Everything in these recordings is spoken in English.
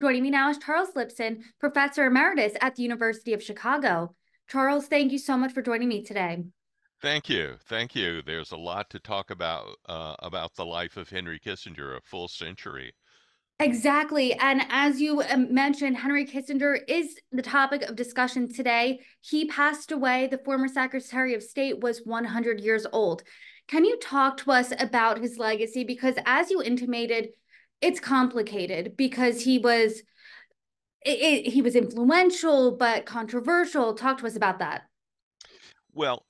Joining me now is Charles Lipson, Professor Emeritus at the University of Chicago. Charles, thank you so much for joining me today. Thank you. Thank you. There's a lot to talk about the life of Henry Kissinger, a full century. Exactly. And as you mentioned, Henry Kissinger is the topic of discussion today. He passed away. The former Secretary of State was 100 years old. Can you talk to us about his legacy? Because as you intimated, it's complicated because he was influential but controversial. Talk to us about that. Well,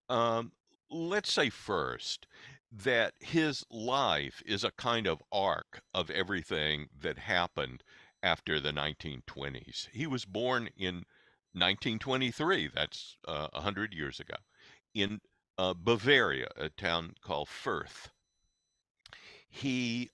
um, let's say first that his life is a kind of arc of everything that happened after the 1920s. He was born in 1923, that's 100 years ago, in Bavaria, a town called Fürth. He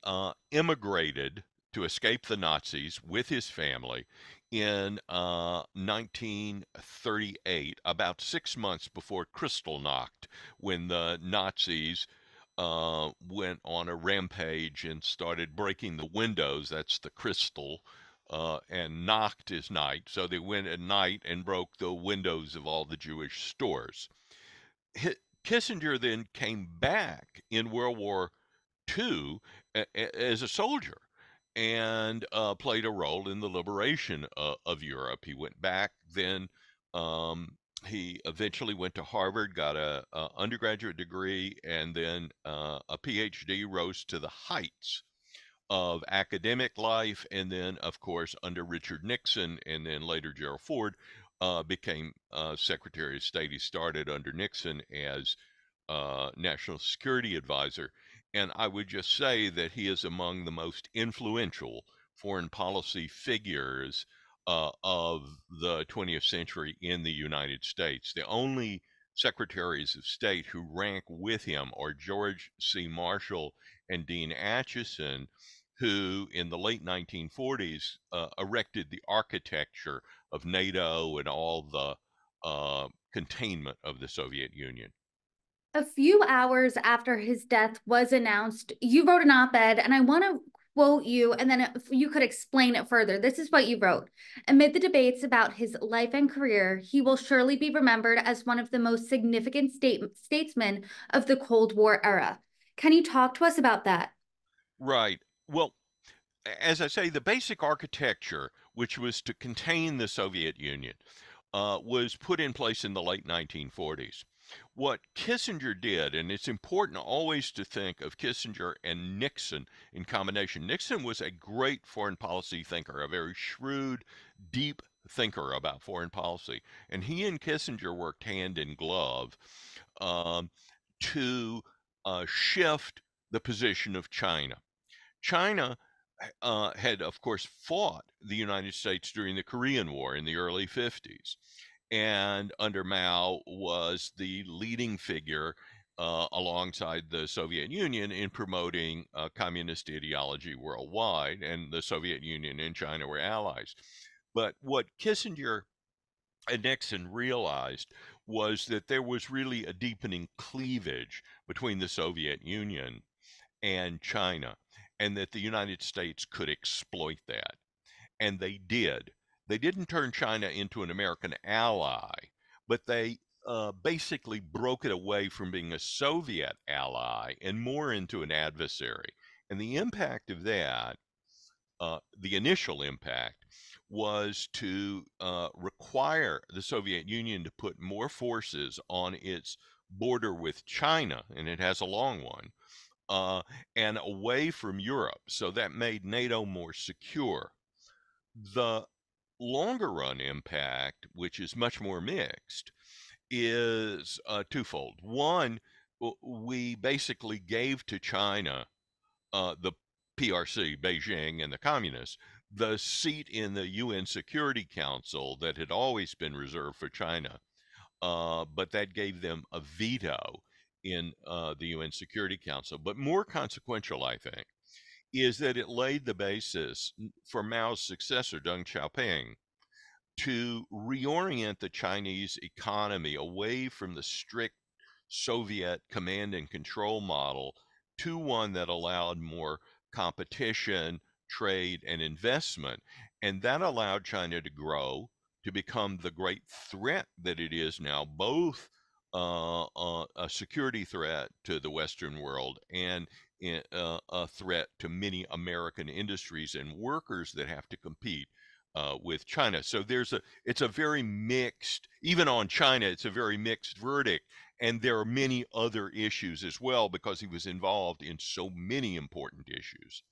immigrated to escape the Nazis with his family in 1938, about 6 months before Kristallnacht, when the Nazis went on a rampage and started breaking the windows. That's the crystal. And Nacht is night. So they went at night and broke the windows of all the Jewish stores. Kissinger then came back in World War II as a soldier and played a role in the liberation of Europe. He went back then. He eventually went to Harvard, got a undergraduate degree, and then a PhD, rose to the heights of academic life, and then, of course, under Richard Nixon and then later Gerald Ford, became Secretary of State. He started under Nixon as National Security Advisor. And I would just say that he is among the most influential foreign policy figures of the 20th century in the United States. The only secretaries of state who rank with him are George C. Marshall and Dean Acheson, who in the late 1940s erected the architecture of NATO and all the containment of the Soviet Union. A few hours after his death was announced, you wrote an op ed, and I want to quote you, and then if you could explain it further. This is what you wrote. Amid the debates about his life and career, he will surely be remembered as one of the most significant statesmen of the Cold War era. Can you talk to us about that? Right. Well, as I say, the basic architecture, which was to contain the Soviet Union, was put in place in the late 1940s. What Kissinger did, and it's important always to think of Kissinger and Nixon in combination. Nixon was a great foreign policy thinker, a very shrewd, deep thinker about foreign policy. And he and Kissinger worked hand in glove um, to shift the position of China. China had, of course, fought the United States during the Korean War in the early 50s, and under Mao was the leading figure alongside the Soviet Union in promoting communist ideology worldwide, and the Soviet Union and China were allies. But what Kissinger and Nixon realized was that there was really a deepening cleavage between the Soviet Union and China, and that the United States could exploit that. And they did. They didn't turn China into an American ally, but they basically broke it away from being a Soviet ally and more into an adversary. And the impact of that, the initial impact, was to require the Soviet Union to put more forces on its border with China, and it has a long one, uh, and away from Europe. So that made NATO more secure. The longer run impact, which is much more mixed, is twofold. One, we basically gave to China, the PRC, Beijing, and the communists, the seat in the UN Security Council that had always been reserved for China, but that gave them a veto in the UN Security Council. But more consequential, I think, is that it laid the basis for Mao's successor, Deng Xiaoping, to reorient the Chinese economy away from the strict Soviet command and control model to one that allowed more competition, trade, and investment. And that allowed China to grow to become the great threat that it is now, both a security threat to the Western world and a threat to many American industries and workers that have to compete with China. So it's a very mixed, even on China, it's a very mixed verdict. And there are many other issues as well because he was involved in so many important issues.